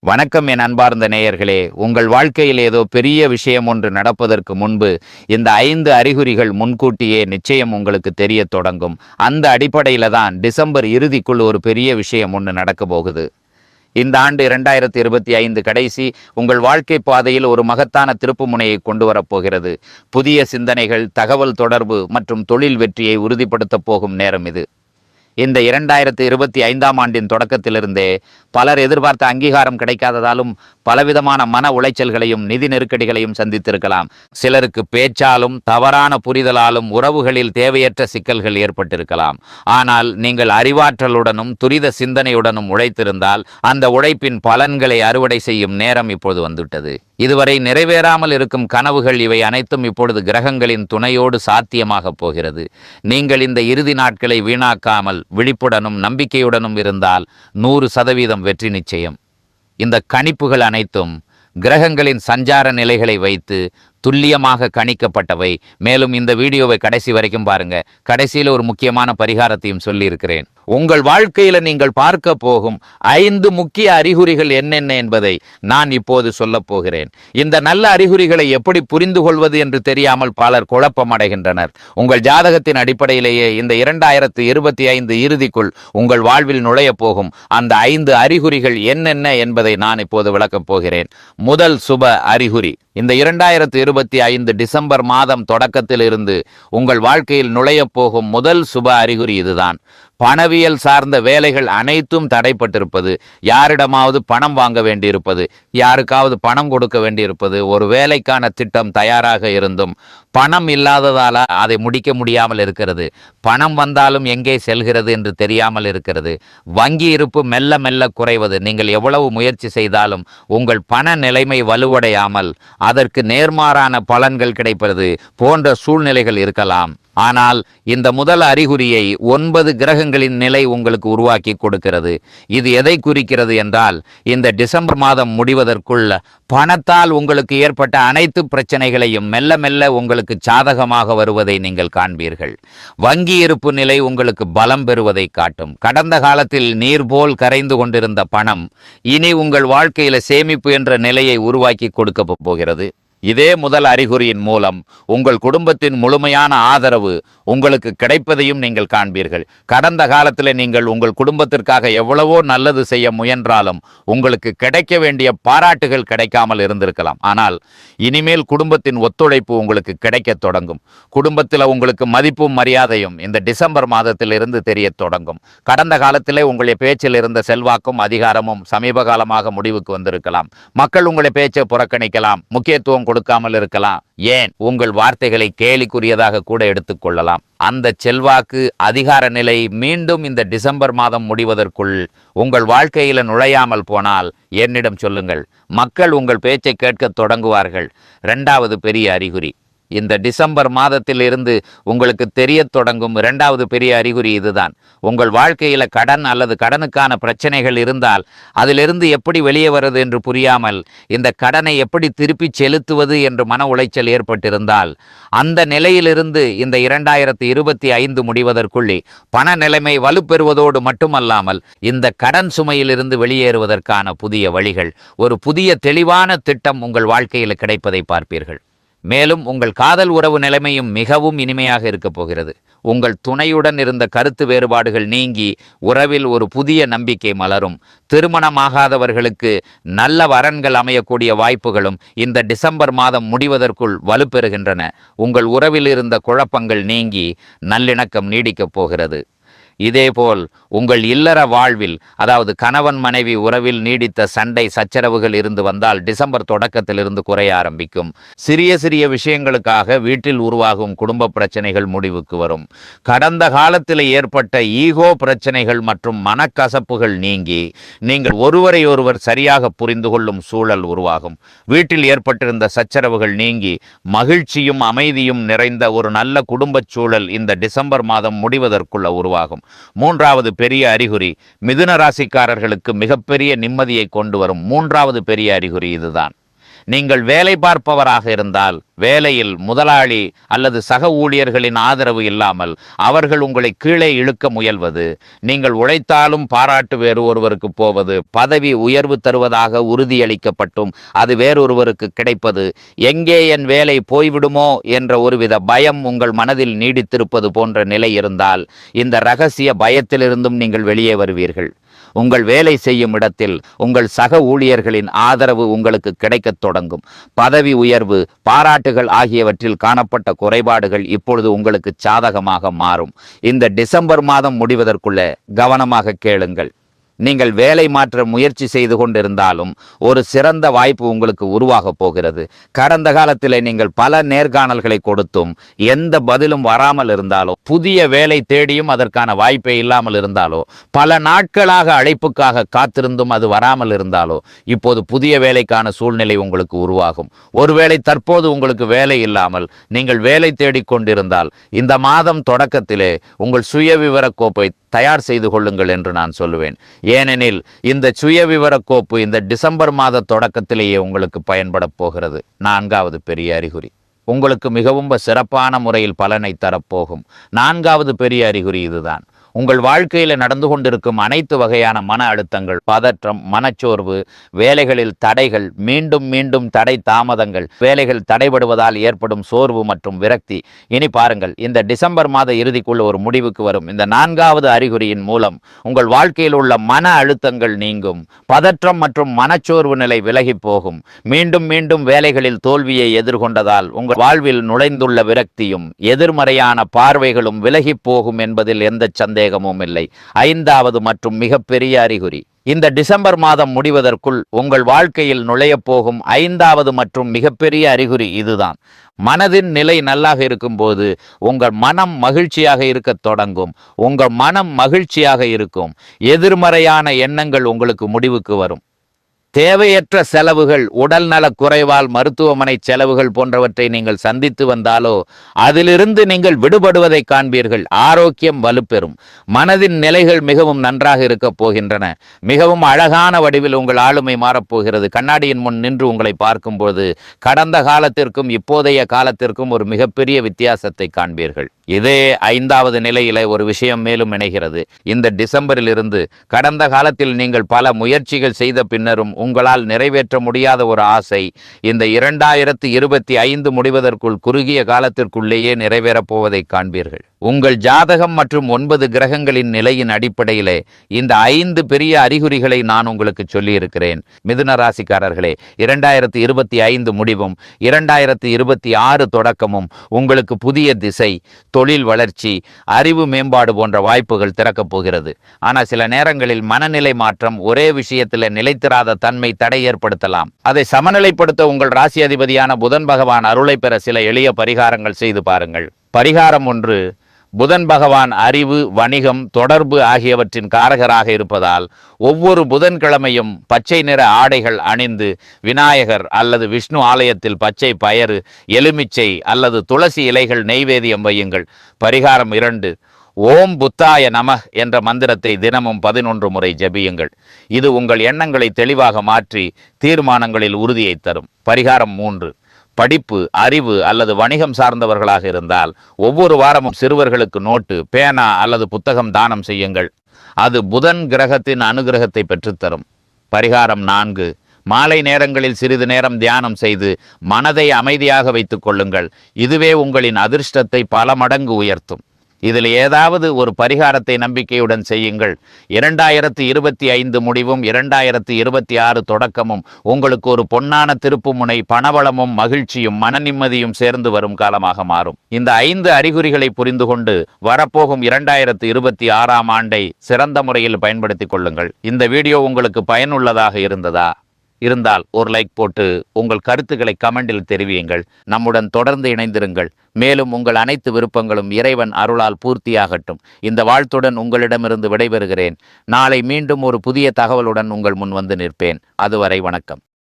வணக்கம் என் அன்பார்ந்த நேயர்களே. உங்கள் வாழ்க்கையில் ஏதோ பெரிய விஷயம் ஒன்று நடப்பதற்கு முன்பு இந்த 5 அறிகுறிகள் முன்கூட்டியே நிச்சயம் உங்களுக்கு தெரிய தொடங்கும். அந்த அடிப்படையில் தான் டிசம்பர் இறுதிக்குள் ஒரு பெரிய விஷயம் ஒன்று நடக்க போகுது. இந்த ஆண்டு 2025 கடைசி உங்கள் வாழ்க்கை பாதையில் ஒரு மகத்தான திருப்பு முனையை கொண்டு வரப்போகிறது. புதிய சிந்தனைகள், தகவல் தொடர்பு மற்றும் தொழில் வெற்றியை உறுதிப்படுத்தப் போகும் நேரம் இது. இந்த 2025ஆம் ஆண்டின் தொடக்கத்திலிருந்தே பலர் எதிர்பார்த்த அங்கீகாரம் கிடைக்காததாலும் பலவிதமான மன உளைச்சல்களையும் நிதி நெருக்கடிகளையும் சந்தித்திருக்கலாம். சிலருக்கு பேச்சாலும் தவறான புரிதலாலும் உறவுகளில் தேவையற்ற சிக்கல்கள் ஏற்பட்டிருக்கலாம். ஆனால் நீங்கள் அறிவாற்றலுடனும் துரித சிந்தனையுடனும் உழைத்திருந்தால் அந்த உழைப்பின் பலன்களை அறுவடை செய்யும் நேரம் இப்பொழுது வந்துவிட்டது. இதுவரை நிறைவேறாமல் இருக்கும் கனவுகள் இவை அனைத்தும் இப்பொழுது கிரகங்களின் துணையோடு சாத்தியமாக போகிறது. நீங்கள் இந்த இறுதி நாட்களை வீணாக்காமல் விழிப்புடனும் நம்பிக்கையுடனும் இருந்தால் 100% வெற்றி நிச்சயம். இந்த கணிப்புகள் அனைத்தும் கிரகங்களின் சஞ்சார நிலைகளை வைத்து துல்லியமாக கணிக்கப்பட்டவை. மேலும் இந்த வீடியோவை கடைசி வரைக்கும் பாருங்க. கடைசியில் ஒரு முக்கியமான பரிகாரத்தையும் சொல்லி இருக்கிறேன். உங்கள் வாழ்க்கையில நீங்கள் பார்க்க போகும் 5 முக்கிய அறிகுறிகள் என்னென்ன என்பதை நான் இப்போது சொல்ல போகிறேன். இந்த நல்ல அறிகுறிகளை எப்படி புரிந்து கொள்வது என்று தெரியாமல் பலர் குழப்பம் அடைகின்றனர். உங்கள் ஜாதகத்தின் அடிப்படையிலேயே இந்த 2025 இறுதிக்குள் உங்கள் வாழ்வில் நுழைய போகும் அந்த 5 அறிகுறிகள் என்னென்ன என்பதை நான் இப்போது விளக்கப் போகிறேன். முதல் சுப அறிகுறி, இந்த 2025 டிசம்பர் மாதம் தொடக்கத்தில் இருந்து உங்கள் வாழ்க்கையில் நுழைய போகும் முதல் சுப அறிகுறி இதுதான். பணவியல் சார்ந்த வேலைகள் அனைத்தும் தடைப்பட்டிருப்பது, யாரிடமாவது பணம் வாங்க வேண்டியிருப்பது, யாருக்காவது பணம் கொடுக்க வேண்டியிருப்பது, ஒரு வேலைக்கான திட்டம் தயாராக இருந்தும் பணம் இல்லாததால் அதை முடிக்க முடியாமல் இருக்கிறது, பணம் வந்தாலும் எங்கே செல்கிறது என்று தெரியாமல் இருக்கிறது, வங்கி இருப்பு மெல்ல மெல்ல குறைவது, நீங்கள் எவ்வளவு முயற்சி செய்தாலும் உங்கள் பண நிலைமை வலுவடையாமல் அதற்கு நேர்மாறான பலன்கள் கிடைப்பது போன்ற சூழ்நிலைகள் இருக்கலாம். ஆனால் இந்த முதல் அறிகுறியை 9 கிரகங்களின் நிலை உங்களுக்கு உருவாக்கி கொடுக்கிறது. இது எதை குறிக்கிறது என்றால், இந்த டிசம்பர் மாதம் முடிவதற்குள் பணத்தால் உங்களுக்கு ஏற்பட்ட அனைத்து பிரச்சனைகளையும் மெல்ல மெல்ல உங்களுக்கு சாதகமாக வருவதை நீங்கள் காண்பீர்கள். வங்கி இருப்பு நிலை உங்களுக்கு பலம் பெறுவதை காட்டும். கடந்த காலத்தில் நீர் போல் கரைந்து கொண்டிருந்த பணம் இனி உங்கள் வாழ்க்கையில சேமிப்பு என்ற நிலையை உருவாக்கி கொடுக்க போகிறது. இதே முதல் அறிகுறியின் மூலம் உங்கள் குடும்பத்தின் முழுமையான ஆதரவு உங்களுக்கு கிடைப்பதையும் நீங்கள் காண்பீர்கள். கடந்த காலத்தில் நீங்கள் உங்கள் குடும்பத்திற்காக எவ்வளவோ நல்லது செய்ய முயன்றாலும் உங்களுக்கு கிடைக்க வேண்டிய பாராட்டுகள் கிடைக்காமல் இருந்திருக்கலாம். ஆனால் இனிமேல் குடும்பத்தின் ஒத்துழைப்பு உங்களுக்கு கிடைக்க தொடங்கும். குடும்பத்தில் உங்களுக்கு மதிப்பும் மரியாதையும் இந்த டிசம்பர் மாதத்தில் இருந்து தெரிய தொடங்கும். கடந்த காலத்திலே உங்களுடைய பேச்சில் இருந்த செல்வாக்கும் அதிகாரமும் சமீப காலமாக முடிவுக்கு வந்திருக்கலாம். மக்கள் உங்களுடைய பேச்சை புறக்கணிக்கலாம், முக்கியத்துவம் கொடுக்காமல் இருக்கலாம், ஏன் உங்கள் வார்த்தைகளை கேலிக்குரியதாக கூட எடுத்துக்கொள்ளலாம். அந்த செல்வாக்கு அதிகார நிலை மீண்டும் இந்த டிசம்பர் மாதம் முடிவதற்குள் உங்கள் வாழ்க்கையில நுழையாமல் போனால் என்னிடம் சொல்லுங்கள். மக்கள் உங்கள் பேச்சை கேட்க தொடங்குவார்கள். 2வது பெரிய அறிகுறி, இந்த டிசம்பர் மாதத்தில் இருந்து உங்களுக்கு தெரிய தொடங்கும் 2வது பெரிய அறிகுறி இதுதான். உங்கள் வாழ்க்கையில கடன் அல்லது கடனுக்கான பிரச்சனைகள் இருந்தால் அதிலிருந்து எப்படி வெளியே வருவது என்று புரியாமல் இந்த கடனை எப்படி திருப்பி செலுத்துவது என்று மன உளைச்சல் ஏற்பட்டிருந்தால் அந்த நிலையிலிருந்து இந்த 2025 முடிவதற்குள்ளே பண நிலைமை வலுப்பெறுவதோடு மட்டுமல்லாமல் இந்த கடன் சுமையிலிருந்து வெளியேறுவதற்கான புதிய வழிகள், ஒரு புதிய தெளிவான திட்டம் உங்கள் வாழ்க்கையில் கிடைப்பதை பார்ப்பீர்கள். மேலும் உங்கள் காதல் உறவு நிலைமையும் மிகவும் இனிமையாக இருக்கப் போகிறது. உங்கள் துணையுடன் இருந்த கருத்து வேறுபாடுகள் நீங்கி உறவில் ஒரு புதிய நம்பிக்கை மலரும். திருமணமாகாதவர்களுக்கு நல்ல வரன்கள் அமையக்கூடிய வாய்ப்புகளும் இந்த டிசம்பர் மாதம் முடிவதற்குள் வலுப்பெறுகின்றன. உங்கள் உறவில் இருந்த குழப்பங்கள் நீங்கி நல்லிணக்கம் நீடிக்கப் போகிறது. இதேபோல் உங்கள் இல்லற வாழ்வில், அதாவது கணவன் மனைவி உறவில் நீடித்த சண்டை சச்சரவுகள் இருந்து வந்தால் டிசம்பர் தொடக்கத்திலிருந்து குறைய ஆரம்பிக்கும். சிறிய சிறிய விஷயங்களுக்காக வீட்டில் உருவாகும் குடும்ப பிரச்சனைகள் முடிவுக்கு வரும். கடந்த காலத்தில் ஏற்பட்ட ஈகோ பிரச்சனைகள் மற்றும் மனக்கசப்புகள் நீங்கி நீங்கள் ஒருவரை ஒருவர் சரியாக புரிந்து கொள்ளும் சூழல் உருவாகும். வீட்டில் ஏற்பட்டிருந்த சச்சரவுகள் நீங்கி மகிழ்ச்சியும் அமைதியும் நிறைந்த ஒரு நல்ல குடும்ப சூழல் இந்த டிசம்பர் மாதம் முடிவதற்குள்ள உருவாகும். 3வது பெரிய அறிகுறி, மிதுன ராசிக்காரர்களுக்கு மிகப்பெரிய நிம்மதியை கொண்டு வரும் 3வது பெரிய அறிகுறி இதுதான். நீங்கள் வேலை பார்ப்பவராக இருந்தால் வேலையில் முதலாளி அல்லது சக ஊழியர்களின் ஆதரவு இல்லாமல் அவர்கள் உங்களை கீழே இழுக்க முயல்வது, நீங்கள் உழைத்தாலும் பாராட்டு வேறு ஒருவருக்கு போவது, பதவி உயர்வு தருவதாக உறுதியளிக்கப்பட்டும் அது வேறொருவருக்கு கிடைப்பது, எங்கே என் வேலை போய்விடுமோ என்ற ஒருவித பயம் உங்கள் மனதில் நீடித்திருப்பது போன்ற நிலை இருந்தால் இந்த இரகசிய பயத்திலிருந்தும் நீங்கள் வெளியே வருவீர்கள். உங்கள் வேலை செய்யும் இடத்தில் உங்கள் சக ஊழியர்களின் ஆதரவு உங்களுக்கு கிடைக்கத் தொடங்கும். பதவி உயர்வு, பாராட்டுகள் ஆகியவற்றில் காணப்பட்ட குறைபாடுகள் இப்பொழுது உங்களுக்கு சாதகமாக மாறும். இந்த டிசம்பர் மாதம் முடிவதற்குள்ள கவனமாக கேளுங்கள். நீங்கள் வேலை மாற்ற முயற்சி செய்து கொண்டிருந்தாலும் ஒரு சிறந்த வாய்ப்பு உங்களுக்கு உருவாக போகிறது. கடந்த காலத்தில் நீங்கள் பல நேர்காணல்களை கொடுத்தும் எந்த பதிலும் வராமல் இருந்தாலோ, புதிய வேலை தேடியும் அதற்கான வாய்ப்பே இல்லாமல் இருந்தாலோ, பல நாட்களாக அழைப்புக்காக காத்திருந்தும் அது வராமல் இருந்தாலோ, இப்போது புதிய வேலைக்கான சூழ்நிலை உங்களுக்கு உருவாகும். ஒருவேளை தற்போது உங்களுக்கு வேலை இல்லாமல் நீங்கள் வேலை தேடிக்கொண்டிருந்தால் இந்த மாதம் தொடக்கத்திலே உங்கள் சுய விவர கோப்பை தயார் செய்து கொள்ளுங்கள் என்று நான் சொல்லுவேன். ஏனெனில் இந்த சுய விவர கோப்பு இந்த டிசம்பர் மாத தொடக்கத்திலேயே உங்களுக்கு பயன்பட போகிறது. 4வது பெரிய அறிகுறி உங்களுக்கு மிகவும் சிறப்பான முறையில் பலனை தரப்போகும். 4வது பெரிய அறிகுறி இதுதான். உங்கள் வாழ்க்கையில் நடந்து கொண்டிருக்கும் அனைத்து வகையான மன அழுத்தங்கள், பதற்றம், மனச்சோர்வு, வேலைகளில் தடைகள், மீண்டும் மீண்டும் தடை தாமதங்கள், வேலைகள் தடைபடுவதால் ஏற்படும் சோர்வு மற்றும் விரக்தி. இனி பாருங்கள், இந்த டிசம்பர் மாத இறுதிக்குள் ஒரு முடிவுக்கு வரும். இந்த 4வது அறிகுறியின் மூலம் உங்கள் வாழ்க்கையில் உள்ள மன அழுத்தங்கள் நீங்கும், பதற்றம் மற்றும் மனச்சோர்வு நிலை விலகி போகும். மீண்டும் மீண்டும் வேலைகளில் தோல்வியை எதிர்கொண்டதால் உங்கள் வாழ்வில் நுழைந்துள்ள விரக்தியும் எதிர்மறையான பார்வைகளும் விலகி போகும் என்பதில் எந்த சந்தேகமும் இல்லை. 5வது மற்றும் மிகப்பெரிய அறிகுறி, இந்த டிசம்பர் மாதம் முடிவதற்குள் உங்கள் வாழ்க்கையில் நுழைய போகும் 5வது மற்றும் மிகப்பெரிய அறிகுறி இதுதான். மனதின் நிலை நல்லாக இருக்கும்போது உங்கள் மனம் மகிழ்ச்சியாக இருக்க தொடங்கும். உங்கள் மனம் மகிழ்ச்சியாக இருக்கும், எதிர்மறையான எண்ணங்கள் உங்களுக்கு முடிவுக்கு வரும். தேவையற்ற செலவுகள், உடல் நலக் குறைவால் மருத்துவமனை செலவுகள் போன்றவற்றை நீங்கள் சந்தித்து வந்தாலோ அதிலிருந்து நீங்கள் விடுபடுவதை காண்பீர்கள். ஆரோக்கியம் வலுப்பெறும். மனதின் நிலைகள் மிகவும் நன்றாக இருக்க போகின்றன. மிகவும் அழகான வடிவில் உங்கள் ஆளுமை மாறப்போகிறது. கண்ணாடியின் முன் நின்று உங்களை பார்க்கும்போது கடந்த காலத்திற்கும் இப்போதைய காலத்திற்கும் ஒரு மிகப்பெரிய வித்தியாசத்தை காண்பீர்கள். இதே 5வது நிலையில ஒரு விஷயம் மேலும் இணைகிறது. இந்த டிசம்பரில் இருந்து கடந்த காலத்தில் நீங்கள் பல முயற்சிகள் செய்த பின்னரும் உங்களால் நிறைவேற்ற முடியாத ஒரு ஆசை இந்த 2025 முடிவதற்குள் குறுகிய காலத்திற்குள்ளேயே நிறைவேறப் போவதை காண்பீர்கள். உங்கள் ஜாதகம் மற்றும் 9 கிரகங்களின் நிலையின் அடிப்படையிலே இந்த 5 பெரிய அறிகுறிகளை நான் உங்களுக்கு சொல்லியிருக்கிறேன். மிதுன ராசிக்காரர்களே, 2025 முடிவும் 2026 தொடக்கமும் உங்களுக்கு புதிய திசை, தொழில் வளர்ச்சி, அறிவு மேம்பாடு போன்ற வாய்ப்புகள் திறக்கப் போகிறது. ஆனால் சில நேரங்களில் மனநிலை மாற்றம், ஒரே விஷயத்தில் நிலைத்திராத தன்மை தடை ஏற்படுத்தலாம். அதை சமநிலைப்படுத்த உங்கள் ராசி அதிபதியான புதன் பகவான் அருளை பெற சில எளிய பரிகாரங்கள் செய்து பாருங்கள். பரிகாரம் 1, புதன் பகவான் அறிவு, வணிகம், தொடர்பு ஆகியவற்றின் காரகராக இருப்பதால் ஒவ்வொரு புதன்கிழமையும் பச்சை நிற ஆடைகள் அணிந்து விநாயகர் அல்லது விஷ்ணு ஆலயத்தில் பச்சை பயறு, எலுமிச்சை அல்லது துளசி இலைகள் நெய்வேதியம் வையுங்கள். பரிகாரம் 2, ஓம் புத்தாய நமஹ் என்ற மந்திரத்தை தினமும் 11 முறை ஜபியுங்கள். இது உங்கள் எண்ணங்களை தெளிவாக மாற்றி தீர்மானங்களில் உறுதியை தரும். பரிகாரம் 3, படிப்பு, அறிவு அல்லது வணிகம் சார்ந்தவர்களாக இருந்தால் ஒவ்வொரு வாரமும் சிறுவர்களுக்கு நோட்டு, பேனா அல்லது புத்தகம் தானம் செய்யுங்கள். அது புதன் கிரகத்தின் அனுகிரகத்தை பெற்றுத்தரும். பரிகாரம் 4, மாலை நேரங்களில் சிறிது நேரம் தியானம் செய்து மனதை அமைதியாக வைத்துக் கொள்ளுங்கள். இதுவே உங்களின் அதிர்ஷ்டத்தை பல மடங்கு உயர்த்தும். இதில் ஏதாவது ஒரு பரிகாரத்தை நம்பிக்கையுடன் செய்யுங்கள். 2025 முடிவும் 2026 தொடக்கமும் உங்களுக்கு ஒரு பொன்னான திருப்புமுனை, பணவளமும் மகிழ்ச்சியும் மன நிம்மதியும் சேர்ந்து வரும் காலமாக மாறும். இந்த 5 அறிகுறிகளை புரிந்து கொண்டு வரப்போகும் 2026ஆம் ஆண்டை சிறந்த முறையில் பயன்படுத்திக் கொள்ளுங்கள். இந்த வீடியோ உங்களுக்கு பயனுள்ளதாக இருந்தால் ஒரு லைக் போட்டு உங்கள் கருத்துக்களை கமெண்டில் தெரிவியுங்கள். நம்முடன் தொடர்ந்து இணைந்திருங்கள். மேலும் உங்கள் அனைத்து விருப்பங்களும் இறைவன் அருளால் பூர்த்தியாகட்டும். இந்த வாழ்த்துடன் உங்களிடமிருந்து விடைபெறுகிறேன். நாளை மீண்டும் ஒரு புதிய தகவலுடன் உங்கள் முன் வந்து நிற்பேன். அதுவரை வணக்கம்.